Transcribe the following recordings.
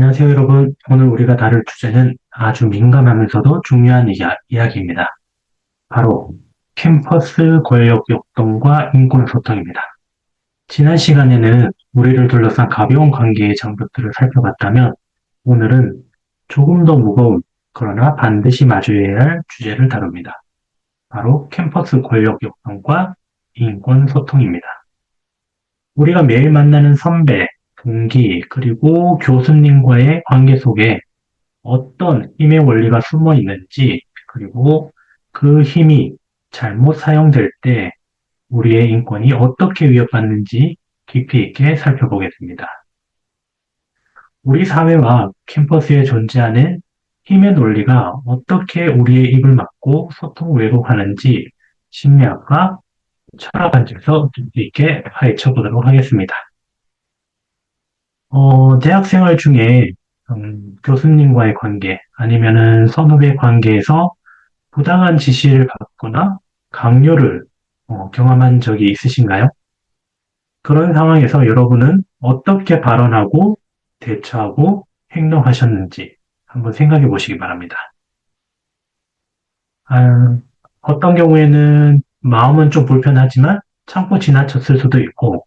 안녕하세요, 여러분. 오늘 우리가 다룰 주제는 아주 민감하면서도 중요한 이야기입니다. 바로 캠퍼스 권력 역동과 인권 소통입니다. 지난 시간에는 우리를 둘러싼 가벼운 관계의 장벽들을 살펴봤다면 오늘은 조금 더 무거운 그러나 반드시 마주해야 할 주제를 다룹니다. 바로 캠퍼스 권력 역동과 인권 소통입니다. 우리가 매일 만나는 선배, 동기, 그리고 교수님과의 관계 속에 어떤 힘의 원리가 숨어 있는지, 그리고 그 힘이 잘못 사용될 때 우리의 인권이 어떻게 위협받는지 깊이 있게 살펴보겠습니다. 우리 사회와 캠퍼스에 존재하는 힘의 논리가 어떻게 우리의 입을 막고 소통 왜곡하는지 심리학과 철학 관점에서 깊이 있게 파헤쳐 보도록 하겠습니다. 대학 생활 중에 교수님과의 관계 아니면은 선후배 관계에서 부당한 지시를 받거나 강요를 경험한 적이 있으신가요? 그런 상황에서 여러분은 어떻게 발언하고 대처하고 행동하셨는지 한번 생각해 보시기 바랍니다. 아, 어떤 경우에는 마음은 좀 불편하지만 참고 지나쳤을 수도 있고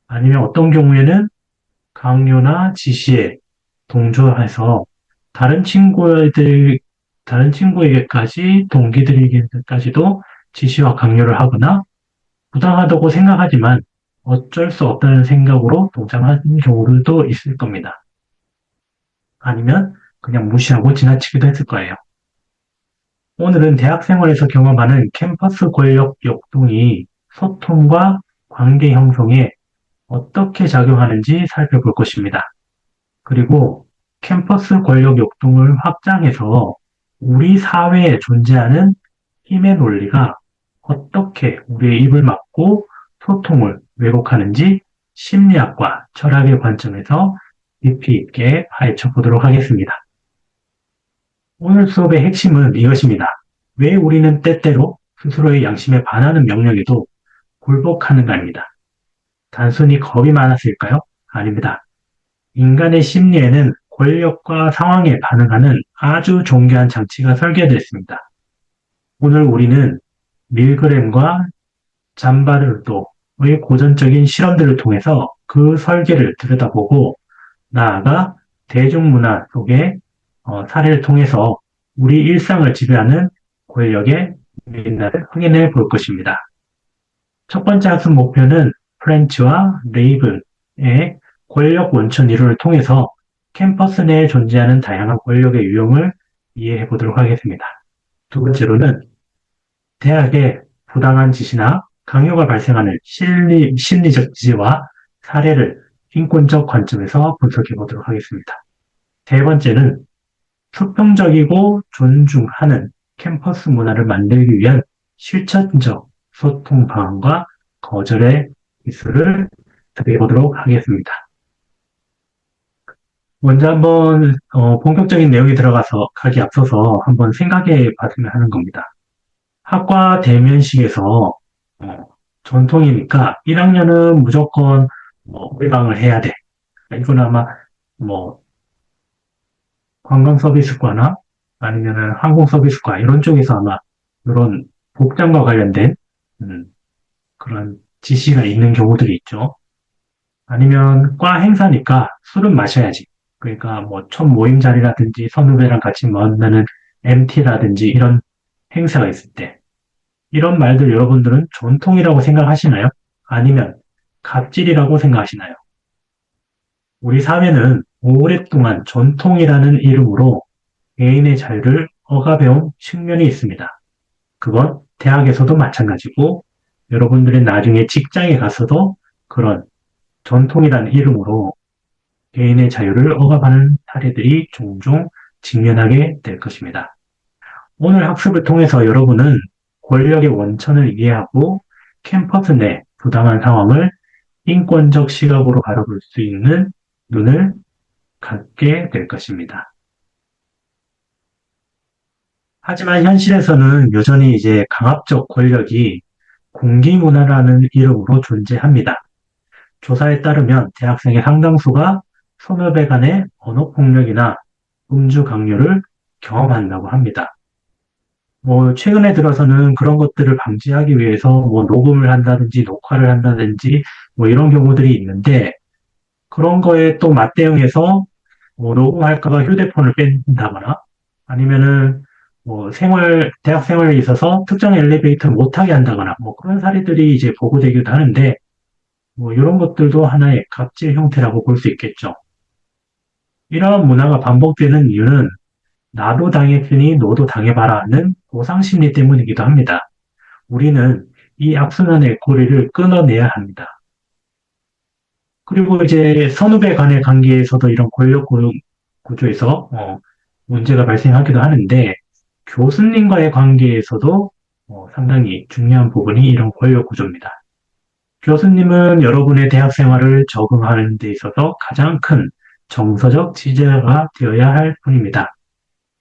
아니면 어떤 경우에는 강요나 지시에 동조해서 다른 친구들, 다른 친구에게까지, 동기들에게까지도 지시와 강요를 하거나 부당하다고 생각하지만 어쩔 수 없다는 생각으로 동참하는 경우들도 있을 겁니다. 아니면 그냥 무시하고 지나치기도 했을 거예요. 오늘은 대학 생활에서 경험하는 캠퍼스 권력 역동이 소통과 관계 형성에 어떻게 작용하는지 살펴볼 것입니다. 그리고 캠퍼스 권력 역동을 확장해서 우리 사회에 존재하는 힘의 논리가 어떻게 우리의 입을 막고 소통을 왜곡하는지 심리학과 철학의 관점에서 깊이 있게 파헤쳐 보도록 하겠습니다. 오늘 수업의 핵심은 이것입니다. 왜 우리는 때때로 스스로의 양심에 반하는 명령에도 굴복하는가입니다. 단순히 겁이 많았을까요? 아닙니다. 인간의 심리에는 권력과 상황에 반응하는 아주 존귀한 장치가 설계되어 있습니다. 오늘 우리는 밀그램과 잠바르도의 고전적인 실험들을 통해서 그 설계를 들여다보고 나아가 대중문화 속의 사례를 통해서 우리 일상을 지배하는 권력의 민낯을 확인해 볼 것입니다. 첫 번째 학습 목표는 프렌치와 레이븐의 권력 원천 이론을 통해서 캠퍼스 내에 존재하는 다양한 권력의 유형을 이해해 보도록 하겠습니다. 두 번째로는 대학의 부당한 지시나 강요가 발생하는 심리적 지지와 사례를 인권적 관점에서 분석해 보도록 하겠습니다. 세 번째는 수평적이고 존중하는 캠퍼스 문화를 만들기 위한 실천적 소통 방안과 거절의 기술을 살펴 보도록 하겠습니다. 먼저 한번 본격적인 내용이 들어가서 가기 앞서서 한번 생각해 봤으면 하는 겁니다. 학과 대면식에서 전통이니까 1학년은 무조건 외방을 해야 돼. 이건 아마 뭐 관광 서비스과나 아니면은 항공 서비스과 이런 쪽에서 아마 이런 복장과 관련된 그런 지시가 있는 경우들이 있죠. 아니면 과 행사니까 술은 마셔야지. 그러니까 뭐 첫 모임 자리라든지 선후배랑 같이 만나는 MT라든지 이런 행사가 있을 때 이런 말들 여러분들은 전통이라고 생각하시나요? 아니면 갑질이라고 생각하시나요? 우리 사회는 오랫동안 전통이라는 이름으로 개인의 자유를 억압해온 측면이 있습니다. 그건 대학에서도 마찬가지고 여러분들이 나중에 직장에 가서도 그런 전통이라는 이름으로 개인의 자유를 억압하는 사례들이 종종 직면하게 될 것입니다. 오늘 학습을 통해서 여러분은 권력의 원천을 이해하고 캠퍼스 내 부당한 상황을 인권적 시각으로 바라볼 수 있는 눈을 갖게 될 것입니다. 하지만 현실에서는 여전히 이제 강압적 권력이 공기문화라는 이름으로 존재합니다. 조사에 따르면 대학생의 상당수가 선후배 간의 언어폭력이나 음주 강요를 경험한다고 합니다. 최근에 들어서는 그런 것들을 방지하기 위해서 녹음을 한다든지 녹화를 한다든지 이런 경우들이 있는데 그런 거에 또 맞대응해서 녹음할까봐 휴대폰을 뺀다거나 아니면은 대학 생활에 있어서 특정 엘리베이터를 못 타게 한다거나 그런 사례들이 이제 보고되기도 하는데 이런 것들도 하나의 갑질 형태라고 볼 수 있겠죠. 이러한 문화가 반복되는 이유는 나도 당했으니 너도 당해봐라는 보상 심리 때문이기도 합니다. 우리는 이 악순환의 고리를 끊어내야 합니다. 그리고 이제 선후배 간의 관계에서도 이런 권력 구조에서 문제가 발생하기도 하는데 교수님과의 관계에서도 상당히 중요한 부분이 이런 권력 구조입니다. 교수님은 여러분의 대학 생활을 적응하는 데 있어서 가장 큰 정서적 지지자가 되어야 할 분입니다.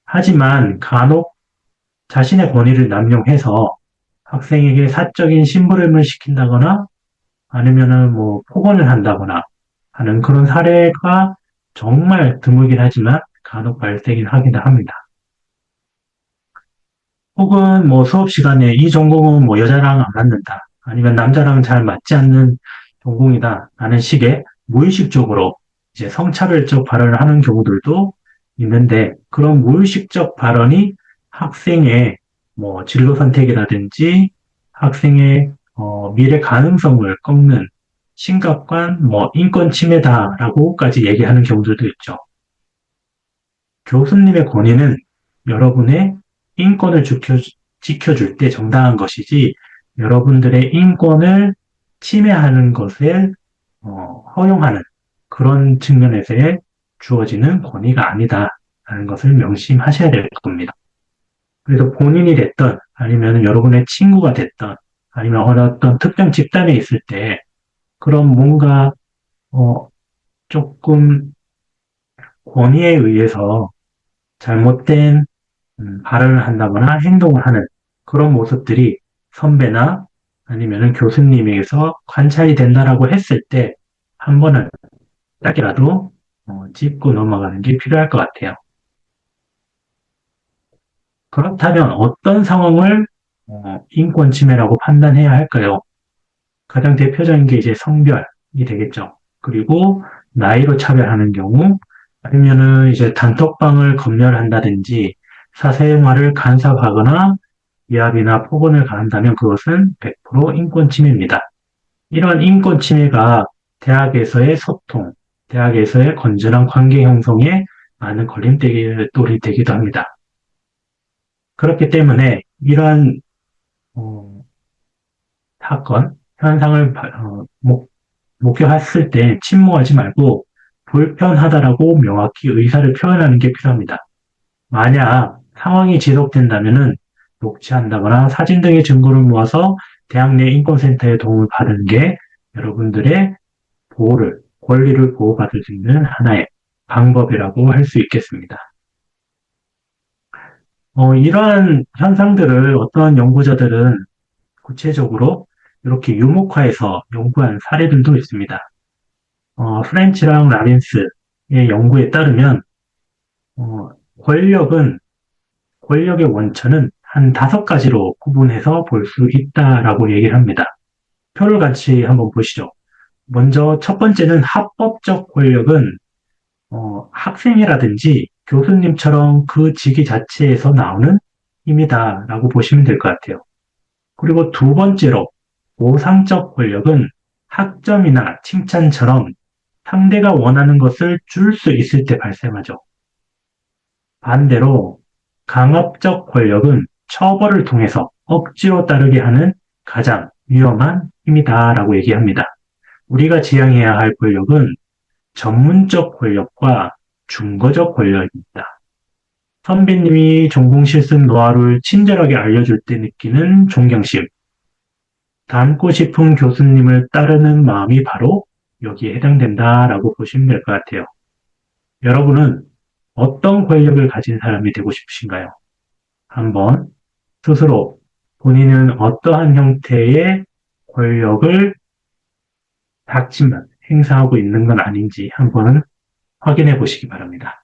하지만 간혹 자신의 권위를 남용해서 학생에게 사적인 심부름을 시킨다거나 아니면은 폭언을 한다거나 하는 그런 사례가 정말 드물긴 하지만 간혹 발생이 하긴 합니다. 혹은 수업 시간에 이 전공은 여자랑 안 맞는다. 아니면 남자랑 잘 맞지 않는 전공이다. 라는 식의 무의식적으로 이제 성차별적 발언을 하는 경우들도 있는데 그런 무의식적 발언이 학생의 진로 선택이라든지 학생의 미래 가능성을 꺾는 심각한 인권 침해다라고까지 얘기하는 경우들도 있죠. 교수님의 권위는 여러분의 인권을 지켜줄 때 정당한 것이지 여러분들의 인권을 침해하는 것을 허용하는 그런 측면에서의 주어지는 권위가 아니다라는 것을 명심하셔야 될 겁니다. 그래서 본인이 됐던 아니면 여러분의 친구가 됐던 아니면 어떤 특정 집단에 있을 때 그런 뭔가 조금 권위에 의해서 잘못된 발언을 한다거나 행동을 하는 그런 모습들이 선배나 아니면 교수님에게서 관찰이 된다라고 했을 때 한 번은 짧게라도 짚고 넘어가는 게 필요할 것 같아요. 그렇다면 어떤 상황을 인권 침해라고 판단해야 할까요? 가장 대표적인 게 이제 성별이 되겠죠. 그리고 나이로 차별하는 경우 아니면은 이제 단톡방을 검열한다든지 사생활을 간섭하거나 위압이나 폭언을 가한다면 그것은 100% 인권 침해입니다. 이런 인권 침해가 대학에서의 소통, 대학에서의 건전한 관계 형성에 많은 걸림돌이 되기도 합니다. 그렇기 때문에 이러한 사건, 현상을 목격했을 때 침묵하지 말고 불편하다라고 명확히 의사를 표현하는 게 필요합니다. 만약 상황이 지속된다면 녹취한다거나 사진 등의 증거를 모아서 대학 내 인권센터의 도움을 받는 게 여러분들의 권리를 보호받을 수 있는 하나의 방법이라고 할 수 있겠습니다. 이러한 현상들을 어떤 연구자들은 구체적으로 이렇게 유목화해서 연구한 사례들도 있습니다. 프렌치랑 라빈스의 연구에 따르면 권력의 원천은 한 5가지로 구분해서 볼 수 있다라고 얘기를 합니다. 표를 같이 한번 보시죠. 먼저 첫 번째는 합법적 권력은 학생이라든지 교수님처럼 그 직위 자체에서 나오는 힘이다라고 보시면 될 것 같아요. 그리고 두 번째로 보상적 권력은 학점이나 칭찬처럼 상대가 원하는 것을 줄 수 있을 때 발생하죠. 반대로 강압적 권력은 처벌을 통해서 억지로 따르게 하는 가장 위험한 힘이다라고 얘기합니다. 우리가 지향해야 할 권력은 전문적 권력과 중거적 권력입니다. 선배님이 전공 실습 노하우를 친절하게 알려줄 때 느끼는 존경심, 닮고 싶은 교수님을 따르는 마음이 바로 여기에 해당된다라고 보시면 될 것 같아요. 여러분은 어떤 권력을 가진 사람이 되고 싶으신가요? 한번 스스로 본인은 어떠한 형태의 권력을 닥치면 행사하고 있는 건 아닌지 한번은 확인해 보시기 바랍니다.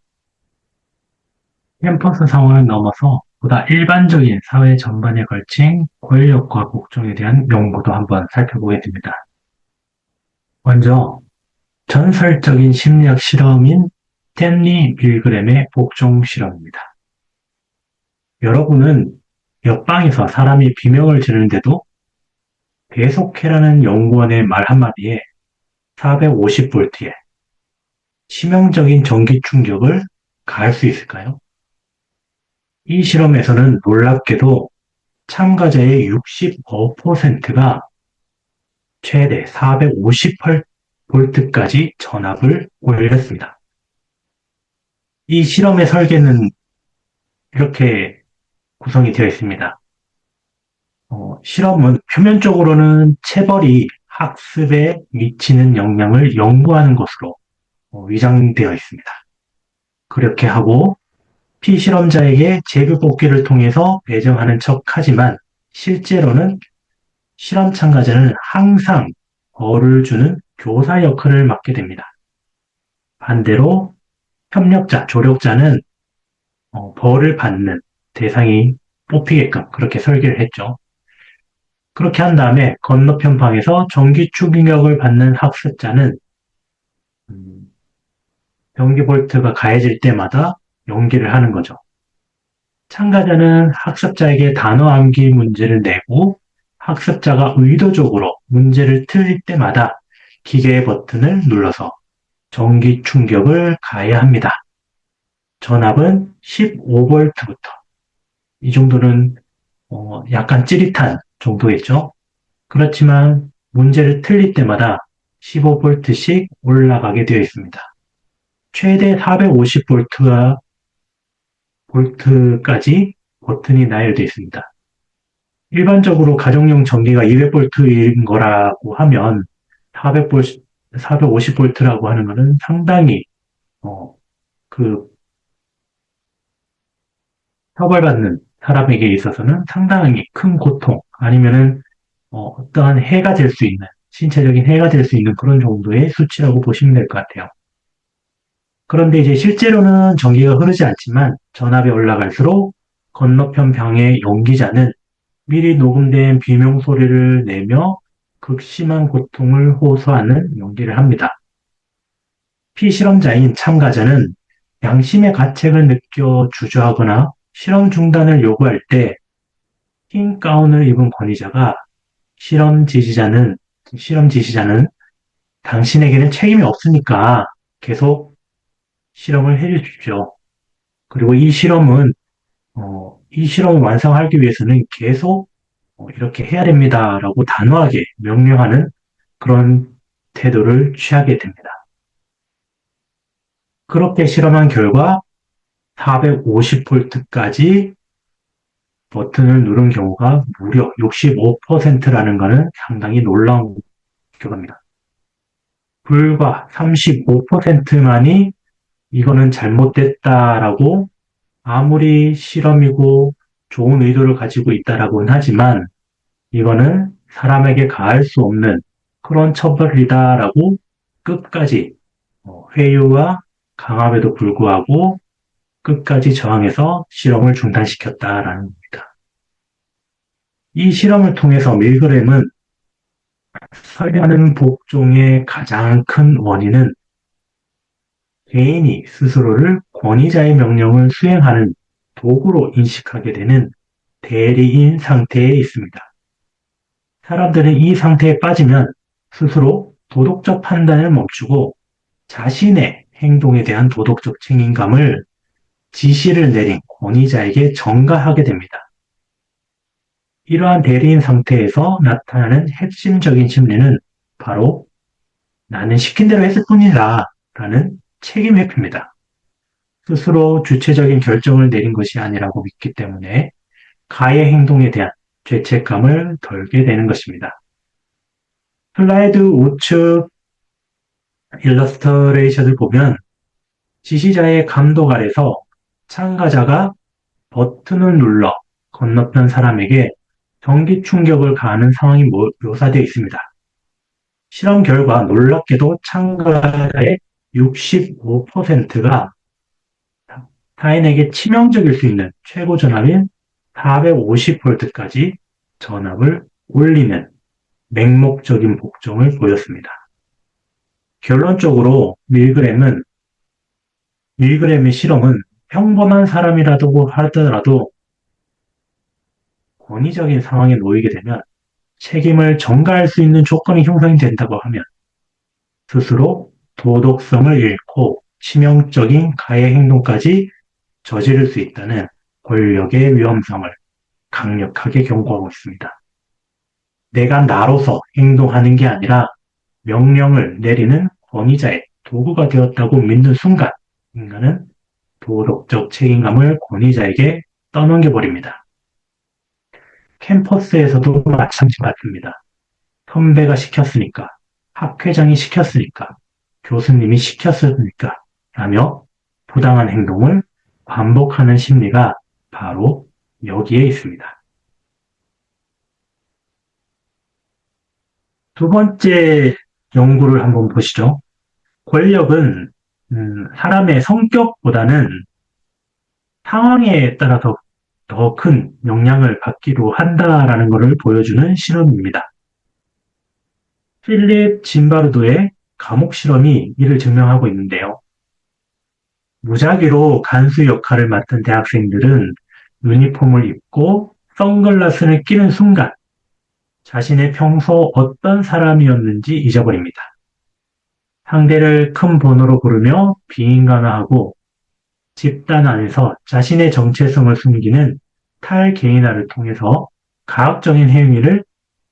캠퍼스 상황을 넘어서 보다 일반적인 사회 전반에 걸친 권력과 복종에 대한 연구도 한번 살펴보겠습니다. 먼저 전설적인 심리학 실험인 스탠리 밀그램의 복종 실험입니다. 여러분은 옆방에서 사람이 비명을 지르는데도 계속해라는 연구원의 말 한마디에 450V에 치명적인 전기 충격을 가할 수 있을까요? 이 실험에서는 놀랍게도 참가자의 65%가 최대 458V까지 전압을 올렸습니다. 이 실험의 설계는 이렇게 구성이 되어 있습니다. 실험은 표면적으로는 체벌이 학습에 미치는 영향을 연구하는 것으로 위장되어 있습니다. 그렇게 하고 피실험자에게 제비뽑기를 통해서 배정하는 척하지만 실제로는 실험 참가자는 항상 벌을 주는 교사 역할을 맡게 됩니다. 반대로 협력자, 조력자는 벌을 받는 대상이 뽑히게끔 그렇게 설계를 했죠. 그렇게 한 다음에 건너편 방에서 전기 충격을 받는 학습자는 전기 볼트가 가해질 때마다 연기를 하는 거죠. 참가자는 학습자에게 단어 암기 문제를 내고 학습자가 의도적으로 문제를 틀릴 때마다 기계의 버튼을 눌러서 전기 충격을 가해야 합니다. 전압은 15V부터. 이 정도는 약간 찌릿한 정도겠죠. 그렇지만 문제를 틀릴 때마다 15V씩 올라가게 되어 있습니다. 최대 450V까지 버튼이 나열되어 있습니다. 일반적으로 가정용 전기가 200V인 거라고 하면 450V라고 하는 것은 상당히 그 처벌받는 사람에게 있어서는 상당히 큰 고통 아니면은 어떠한 해가 될 수 있는 신체적인 해가 될 수 있는 그런 정도의 수치라고 보시면 될 것 같아요. 그런데 이제 실제로는 전기가 흐르지 않지만 전압이 올라갈수록 건너편 방의 연기자는 미리 녹음된 비명 소리를 내며 극심한 고통을 호소하는 연기를 합니다. 피실험자인 참가자는 양심의 가책을 느껴 주저하거나 실험 중단을 요구할 때 흰 가운을 입은 권위자가 실험 지시자는 당신에게는 책임이 없으니까 계속 실험을 해주십시오. 그리고 이 실험을 완성하기 위해서는 계속 이렇게 해야 됩니다라고 단호하게 명령하는 그런 태도를 취하게 됩니다. 그렇게 실험한 결과 450V까지 버튼을 누른 경우가 무려 65%라는 것은 상당히 놀라운 결과입니다. 불과 35%만이 이거는 잘못됐다라고 아무리 실험이고 좋은 의도를 가지고 있다라고는 하지만 이거는 사람에게 가할 수 없는 그런 처벌이다라고 끝까지 회유와 강압에도 불구하고 끝까지 저항해서 실험을 중단시켰다라는 겁니다. 이 실험을 통해서 밀그램은 설계하는 복종의 가장 큰 원인은 개인이 스스로를 권위자의 명령을 수행하는 도구로 인식하게 되는 대리인 상태에 있습니다. 사람들은 이 상태에 빠지면 스스로 도덕적 판단을 멈추고 자신의 행동에 대한 도덕적 책임감을 지시를 내린 권위자에게 전가하게 됩니다. 이러한 대리인 상태에서 나타나는 핵심적인 심리는 바로 나는 시킨 대로 했을 뿐이다 라는 책임 회피입니다. 스스로 주체적인 결정을 내린 것이 아니라고 믿기 때문에 가해 행동에 대한 죄책감을 덜게 되는 것입니다. 슬라이드 우측 일러스트레이션을 보면 지시자의 감독 아래서 참가자가 버튼을 눌러 건너편 사람에게 전기 충격을 가하는 상황이 묘사되어 있습니다. 실험 결과 놀랍게도 참가자의 65%가 타인에게 치명적일 수 있는 최고 전압인 450V까지 전압을 올리는 맹목적인 복종을 보였습니다. 결론적으로 밀그램의 실험은 평범한 사람이라고 하더라도 권위적인 상황에 놓이게 되면 책임을 전가할 수 있는 조건이 형성이 된다고 하면 스스로 도덕성을 잃고 치명적인 가해 행동까지 저지를 수 있다는 권력의 위험성을 강력하게 경고하고 있습니다. 내가 나로서 행동하는 게 아니라 명령을 내리는 권위자의 도구가 되었다고 믿는 순간 인간은 도덕적 책임감을 권위자에게 떠넘겨버립니다. 캠퍼스에서도 마찬가지 같습니다. 선배가 시켰으니까, 학회장이 시켰으니까, 교수님이 시켰으니까 라며 부당한 행동을 반복하는 심리가 바로 여기에 있습니다. 두 번째 연구를 한번 보시죠. 권력은 사람의 성격보다는 상황에 따라서 더 큰 영향을 받기도 한다라는 것을 보여주는 실험입니다. 필립 짐바르도의 감옥 실험이 이를 증명하고 있는데요. 무작위로 간수 역할을 맡은 대학생들은 유니폼을 입고 선글라스를 끼는 순간 자신의 평소 어떤 사람이었는지 잊어버립니다. 상대를 큰 번호로 부르며 비인간화하고 집단 안에서 자신의 정체성을 숨기는 탈개인화를 통해서 가학적인 행위를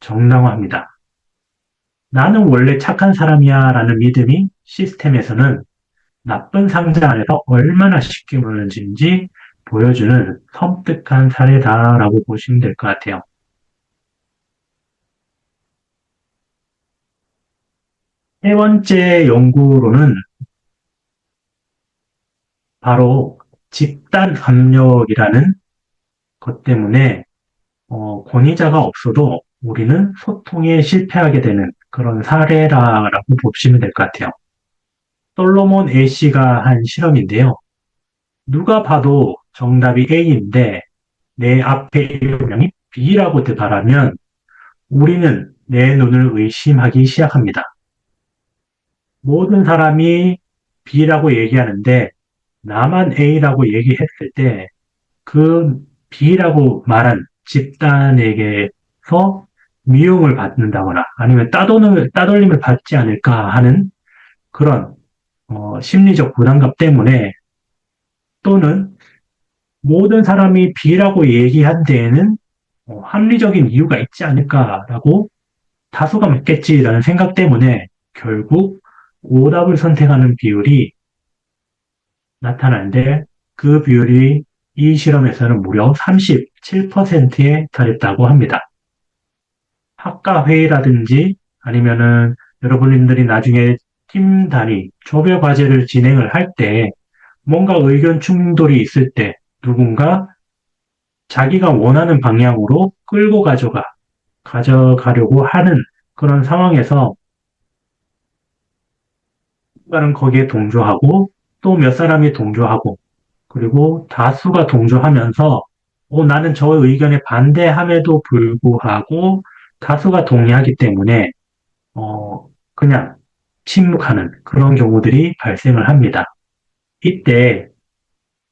정당화합니다. 나는 원래 착한 사람이야 라는 믿음이 시스템에서는 나쁜 상자 안에서 얼마나 쉽게 무너지는지 보여주는 섬뜩한 사례다라고 보시면 될 것 같아요. 세 번째 연구로는 바로 집단 압력이라는 것 때문에 권위자가 없어도 우리는 소통에 실패하게 되는 그런 사례라고 보시면 될 것 같아요. 솔로몬 A씨가 한 실험인데요. 누가 봐도 정답이 A인데 내 앞에 7명이 B라고 대답하면 우리는 내 눈을 의심하기 시작합니다. 모든 사람이 B라고 얘기하는데 나만 A라고 얘기했을 때 그 B라고 말한 집단에게서 미움을 받는다거나 아니면 따돌림을 받지 않을까 하는 그런 심리적 부담감 때문에 또는 모든 사람이 B라고 얘기한 데에는 합리적인 이유가 있지 않을까라고 다수가 맞겠지라는 생각 때문에 결국 오답을 선택하는 비율이 나타나는데 그 비율이 이 실험에서는 무려 37%에 달했다고 합니다. 학과 회의라든지 아니면은 여러분들이 나중에 팀 단위 조별 과제를 진행을 할 때 뭔가 의견 충돌이 있을 때 누군가 자기가 원하는 방향으로 끌고 가져가려고 하는 그런 상황에서 누군가는 거기에 동조하고 또 몇 사람이 동조하고 그리고 다수가 동조하면서 나는 저 의견에 반대함에도 불구하고 다수가 동의하기 때문에 그냥 침묵하는 그런 경우들이 발생을 합니다. 이때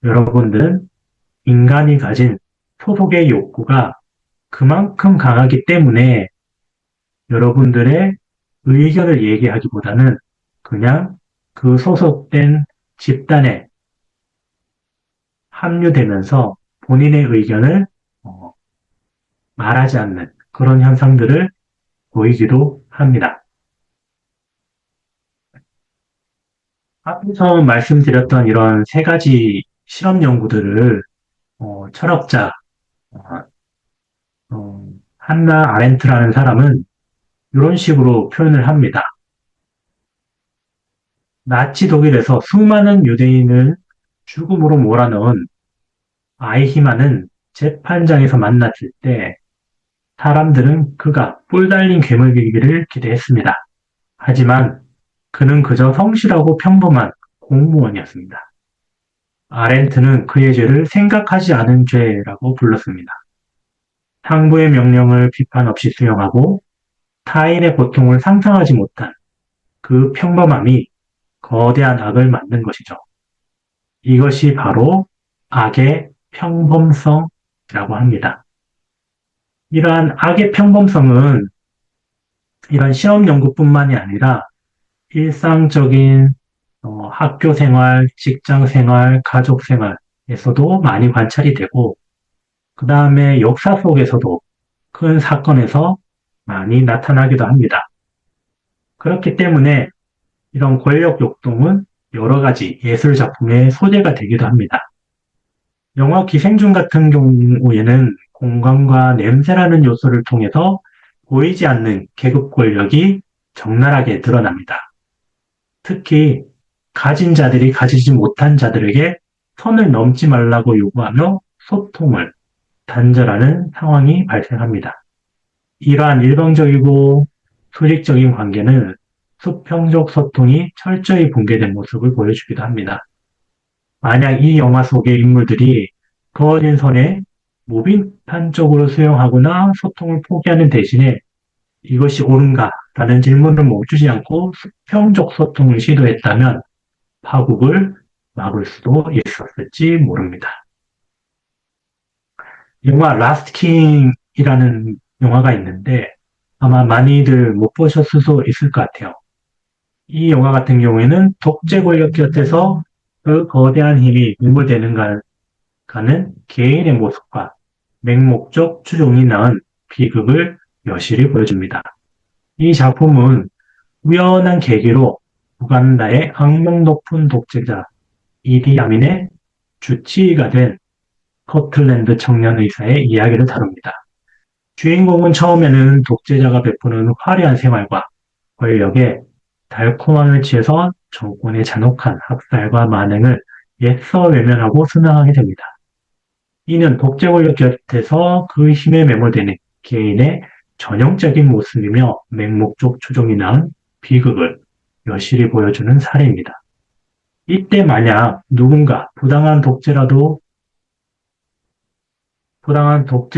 여러분들은 인간이 가진 소속의 욕구가 그만큼 강하기 때문에 여러분들의 의견을 얘기하기보다는 그냥 그 소속된 집단에 합류되면서 본인의 의견을 말하지 않는 그런 현상들을 보이기도 합니다. 앞에서 말씀드렸던 이런 세 가지 실험 연구들을 철학자 한나 아렌트라는 사람은 이런 식으로 표현을 합니다. 나치 독일에서 수많은 유대인을 죽음으로 몰아넣은 아이히만은 재판장에서 만났을 때 사람들은 그가 뿔 달린 괴물이기를 기대했습니다. 하지만 그는 그저 성실하고 평범한 공무원이었습니다. 아렌트는 그의 죄를 생각하지 않은 죄라고 불렀습니다. 상부의 명령을 비판 없이 수용하고 타인의 고통을 상상하지 못한 그 평범함이 거대한 악을 만든 것이죠. 이것이 바로 악의 평범성이라고 합니다. 이러한 악의 평범성은 이런 시험 연구뿐만이 아니라 일상적인 학교 생활, 직장 생활, 가족 생활에서도 많이 관찰이 되고, 그 다음에 역사 속에서도 큰 사건에서 많이 나타나기도 합니다. 그렇기 때문에 이런 권력 욕동은 여러 가지 예술 작품의 소재가 되기도 합니다. 영화 기생충 같은 경우에는 공간과 냄새라는 요소를 통해서 보이지 않는 계급 권력이 적나라하게 드러납니다. 특히 가진 자들이 가지지 못한 자들에게 선을 넘지 말라고 요구하며 소통을 단절하는 상황이 발생합니다. 이러한 일방적이고 수직적인 관계는 수평적 소통이 철저히 붕괴된 모습을 보여주기도 합니다. 만약 이 영화 속의 인물들이 그어진 선에 무비판적으로 수용하거나 소통을 포기하는 대신에 이것이 옳은가라는 질문을 멈추지 않고 수평적 소통을 시도했다면 파국을 막을 수도 있었을지 모릅니다. 영화 라스트 킹이라는 영화가 있는데 아마 많이들 못 보셨을 수 있을 것 같아요. 이 영화 같은 경우에는 독재 권력 곁에서 그 거대한 힘이 응고되는가는 개인의 모습과 맹목적 추종이 낳은 비극을 여실히 보여줍니다. 이 작품은 우연한 계기로 우간다의 악명 높은 독재자 이디 아민의 주치의가 된 스코틀랜드 청년 의사의 이야기를 다룹니다. 주인공은 처음에는 독재자가 베푸는 화려한 생활과 권력에 달콤함에 취해서 정권의 잔혹한 학살과 만행을 애써 외면하고 순항하게 됩니다. 이는 독재 권력 곁에서 그 힘에 매몰되는 개인의 전형적인 모습이며 맹목적 추종이 낳은 비극을 여실히 보여주는 사례입니다. 이때 만약 누군가 부당한 독재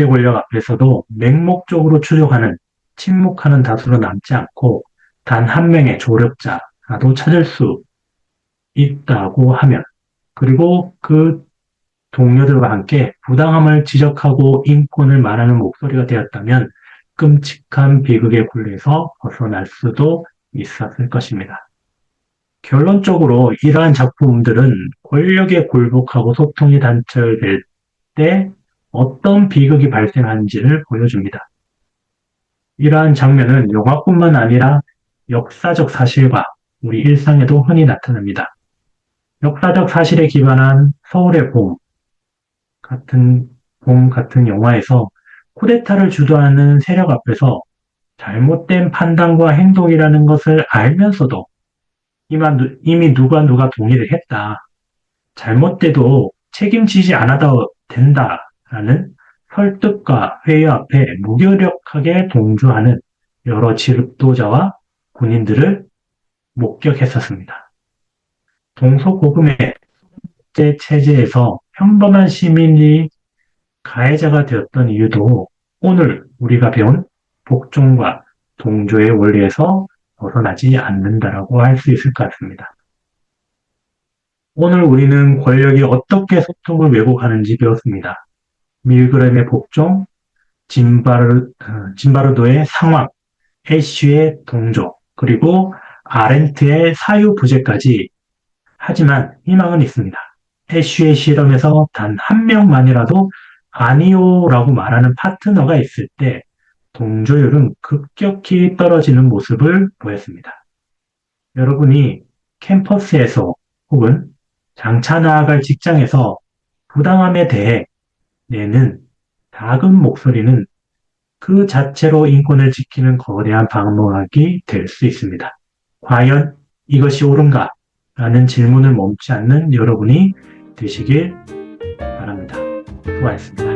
권력 앞에서도 맹목적으로 추종하는 침묵하는 다수로 남지 않고 단 한 명의 조력자라도 찾을 수 있다고 하면, 그리고 그 동료들과 함께 부당함을 지적하고 인권을 말하는 목소리가 되었다면 끔찍한 비극의 굴레에서 벗어날 수도 있었을 것입니다. 결론적으로 이러한 작품들은 권력에 굴복하고 소통이 단절될 때 어떤 비극이 발생하는지를 보여줍니다. 이러한 장면은 영화뿐만 아니라 역사적 사실과 우리 일상에도 흔히 나타납니다. 역사적 사실에 기반한 서울의 봄 같은 영화에서 쿠데타를 주도하는 세력 앞에서 잘못된 판단과 행동이라는 것을 알면서도 이미 누가 동의를 했다. 잘못돼도 책임지지 않아도 된다라는 설득과 회의 앞에 무기력하게 동조하는 여러 지도자와 군인들을 목격했었습니다. 동서고금의 체제에서 평범한 시민이 가해자가 되었던 이유도 오늘 우리가 배운 복종과 동조의 원리에서 벗어나지 않는다라고 할 수 있을 것 같습니다. 오늘 우리는 권력이 어떻게 소통을 왜곡하는지 배웠습니다. 밀그램의 복종, 짐바르도의 상황, 애쉬의 동조, 그리고 아렌트의 사유부재까지. 하지만 희망은 있습니다. 애쉬의 실험에서 단 한 명만이라도 아니요라고 말하는 파트너가 있을 때 동조율은 급격히 떨어지는 모습을 보였습니다. 여러분이 캠퍼스에서 혹은 장차 나아갈 직장에서 부당함에 대해 내는 작은 목소리는 그 자체로 인권을 지키는 거대한 방어막이 될 수 있습니다. 과연 이것이 옳은가? 라는 질문을 멈추지 않는 여러분이 되시길 바랍니다. 수고하셨습니다.